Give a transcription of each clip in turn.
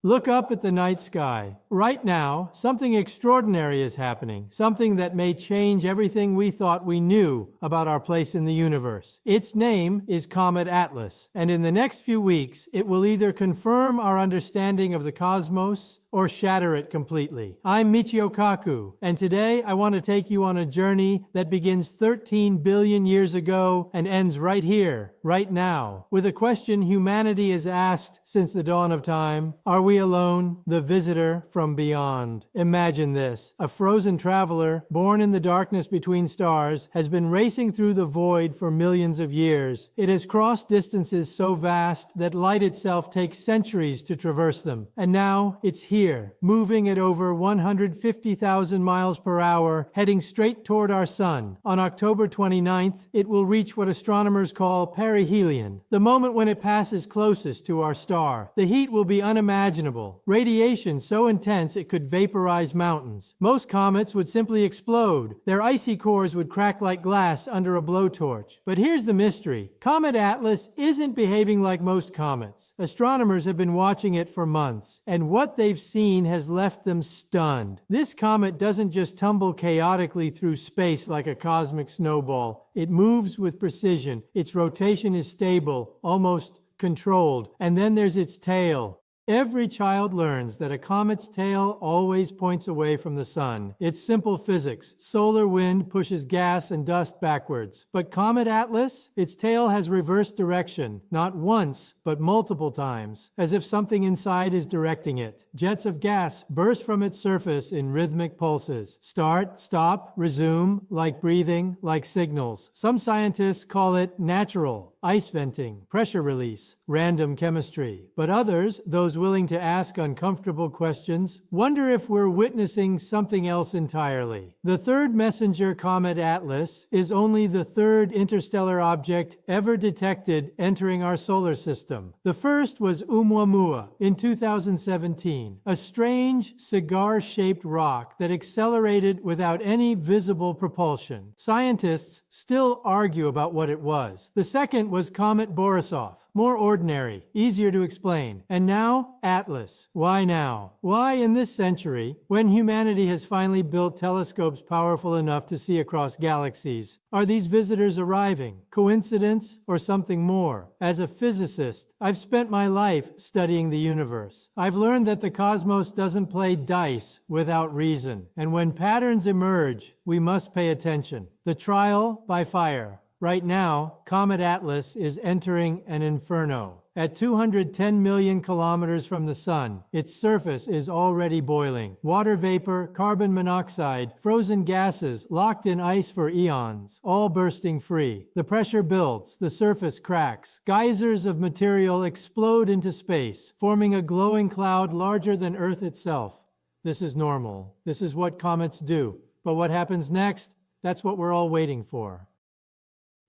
Look up at the night sky. Right now, something extraordinary is happening, something that may change everything we thought we knew about our place in the universe. Its name is Comet Atlas, and in the next few weeks, it will either confirm our understanding of the cosmos or shatter it completely. I'm Michio Kaku, and today I want to take you on a journey that begins 13 billion years ago and ends right here, right now, with a question humanity has asked since the dawn of time. Are we alone? The visitor from beyond. Imagine this. A frozen traveler, born in the darkness between stars, has been racing through the void for millions of years. It has crossed distances so vast that light itself takes centuries to traverse them. And now it's here, moving at over 150,000 miles per hour, heading straight toward our sun. On October 29th, it will reach what astronomers call perihelion, the moment when it passes closest to our star. The heat will be unimaginable. Radiation so intense it could vaporize mountains. Most comets would simply explode. Their icy cores would crack like glass under a blowtorch. But here's the mystery. Comet Atlas isn't behaving like most comets. Astronomers have been watching it for months, and what they've seen has left them stunned. This comet doesn't just tumble chaotically through space like a cosmic snowball. It moves with precision. Its rotation is stable, almost controlled. And then there's its tail. Every child learns that a comet's tail always points away from the sun. It's simple physics. Solar wind pushes gas and dust backwards. But Comet Atlas, its tail has reversed direction, not once, but multiple times, as if something inside is directing it. Jets of gas burst from its surface in rhythmic pulses. Start, stop, resume, like breathing, like signals. Some scientists call it natural, ice venting, pressure release, random chemistry. But others, those willing to ask uncomfortable questions, wonder if we're witnessing something else entirely. The third messenger Comet Atlas is only the third interstellar object ever detected entering our solar system. The first was Oumuamua in 2017, a strange cigar-shaped rock that accelerated without any visible propulsion. Scientists still argue about what it was. The second was Comet Borisov, more ordinary, easier to explain. And now, Atlas. Why now? Why in this century, when humanity has finally built telescopes powerful enough to see across galaxies? Are these visitors arriving? Coincidence or something more? As a physicist, I've spent my life studying the universe. I've learned that the cosmos doesn't play dice without reason. And when patterns emerge, we must pay attention. The trial by fire. Right now, Comet Atlas is entering an inferno. At 210 million kilometers from the sun, its surface is already boiling. Water vapor, carbon monoxide, frozen gases locked in ice for eons, all bursting free. The pressure builds, the surface cracks. Geysers of material explode into space, forming a glowing cloud larger than Earth itself. This is normal. This is what comets do. But what happens next? That's what we're all waiting for.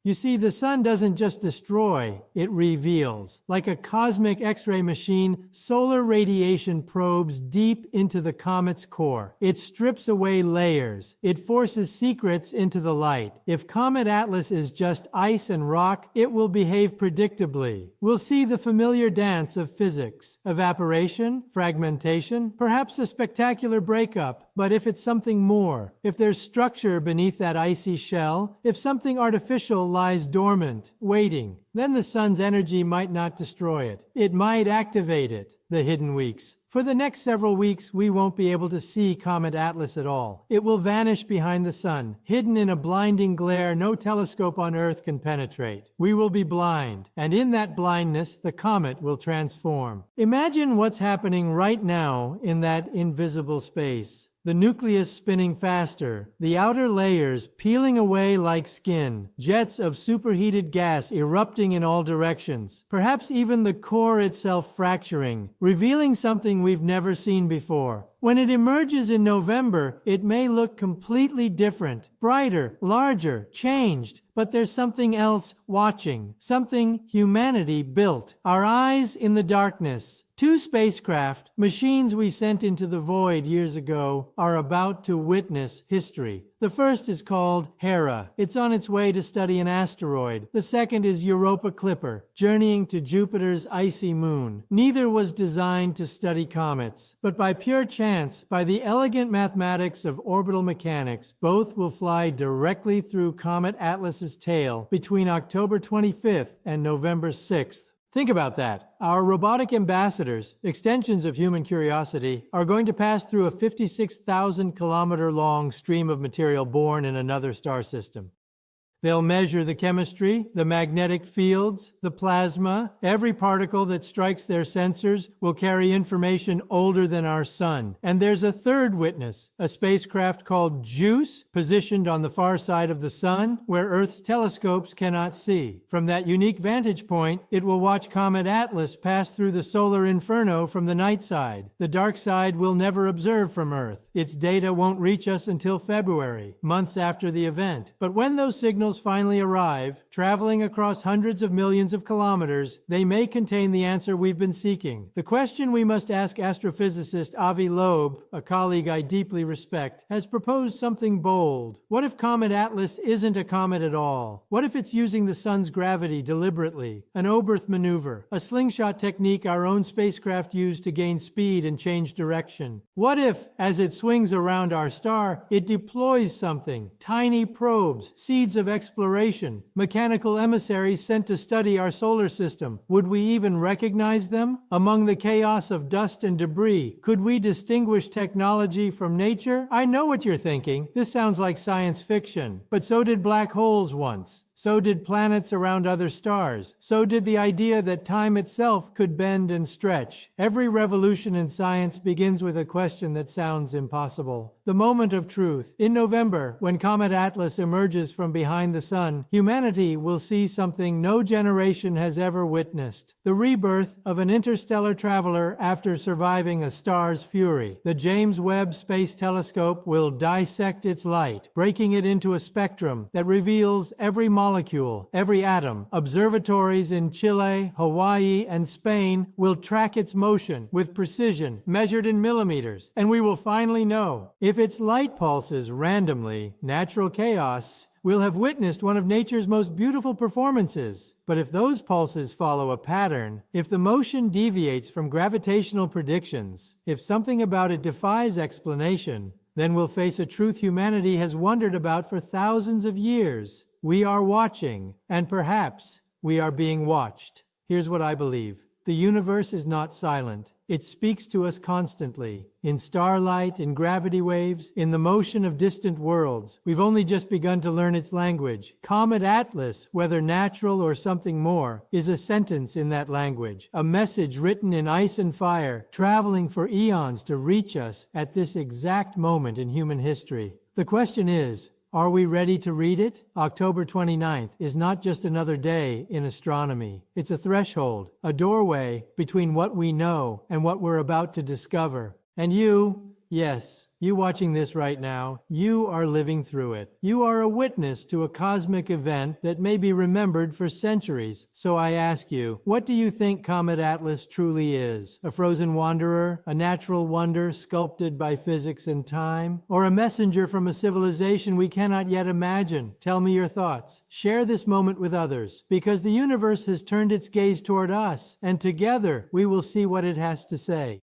You see, the sun doesn't just destroy, it reveals. Like a cosmic X-ray machine, solar radiation probes deep into the comet's core. It strips away layers. It forces secrets into the light. If Comet Atlas is just ice and rock, it will behave predictably. We'll see the familiar dance of physics. Evaporation, fragmentation, perhaps a spectacular breakup. But if it's something more, if there's structure beneath that icy shell, if something artificial lies dormant, waiting, then the sun's energy might not destroy it. It might activate it, the hidden weeks. For the next several weeks, we won't be able to see Comet Atlas at all. It will vanish behind the sun, hidden in a blinding glare no telescope on Earth can penetrate. We will be blind, and in that blindness, the comet will transform. Imagine what's happening right now in that invisible space. The nucleus spinning faster, the outer layers peeling away like skin, jets of superheated gas erupting in all directions, perhaps even the core itself fracturing, revealing something we've never seen before. When it emerges in November, it may look completely different, brighter, larger, changed, but there's something else watching, something humanity built. Our eyes in the darkness, Two spacecraft, machines we sent into the void years ago, are about to witness history. The first is called Hera. It's on its way to study an asteroid. The second is Europa Clipper, journeying to Jupiter's icy moon. Neither was designed to study comets, but by pure chance, by the elegant mathematics of orbital mechanics, both will fly directly through Comet Atlas's tail between October 25th and November 6th. Think about that. Our robotic ambassadors, extensions of human curiosity, are going to pass through a 56,000-kilometer-long stream of material born in another star system. They'll measure the chemistry, the magnetic fields, the plasma. Every particle that strikes their sensors will carry information older than our sun. And there's a third witness, a spacecraft called JUICE, positioned on the far side of the sun, where Earth's telescopes cannot see. From that unique vantage point, it will watch Comet Atlas pass through the solar inferno from the night side. The dark side we'll never observe from Earth. Its data won't reach us until February, months after the event. But when those signals finally arrive, traveling across hundreds of millions of kilometers, they may contain the answer we've been seeking. The question we must ask astrophysicist Avi Loeb, a colleague I deeply respect, has proposed something bold. What if Comet Atlas isn't a comet at all? What if it's using the sun's gravity deliberately? An Oberth maneuver, a slingshot technique our own spacecraft used to gain speed and change direction. What if, as it swings around our star, it deploys something? Tiny probes, seeds of exploration, mechanical emissaries sent to study our solar system. Would we even recognize them? Among the chaos of dust and debris, could we distinguish technology from nature? I know what you're thinking. This sounds like science fiction. But so did black holes once. So did planets around other stars. So did the idea that time itself could bend and stretch. Every revolution in science begins with a question that sounds impossible. The moment of truth. In November, when Comet Atlas emerges from behind the sun, humanity will see something no generation has ever witnessed. The rebirth of an interstellar traveler after surviving a star's fury. The James Webb Space Telescope will dissect its light, breaking it into a spectrum that reveals every molecule, every atom. Observatories in Chile, Hawaii, and Spain will track its motion with precision, measured in millimeters, and we will finally know. If its light pulses randomly, natural chaos, we'll have witnessed one of nature's most beautiful performances. But if those pulses follow a pattern, if the motion deviates from gravitational predictions, if something about it defies explanation, then we'll face a truth humanity has wondered about for thousands of years. We are watching, and perhaps we are being watched. Here's what I believe. The universe is not silent. It speaks to us constantly. In starlight, in gravity waves, in the motion of distant worlds. We've only just begun to learn its language. Comet Atlas, whether natural or something more, is a sentence in that language. A message written in ice and fire, traveling for eons to reach us at this exact moment in human history. The question is, are we ready to read it? October 29th is not just another day in astronomy. It's a threshold, a doorway between what we know and what we're about to discover. And you, yes, you watching this right now, you are living through it. You are a witness to a cosmic event that may be remembered for centuries. So I ask you, what do you think Comet Atlas truly is? A frozen wanderer? A natural wonder sculpted by physics and time? Or a messenger from a civilization we cannot yet imagine? Tell me your thoughts. Share this moment with others, because the universe has turned its gaze toward us, and together we will see what it has to say.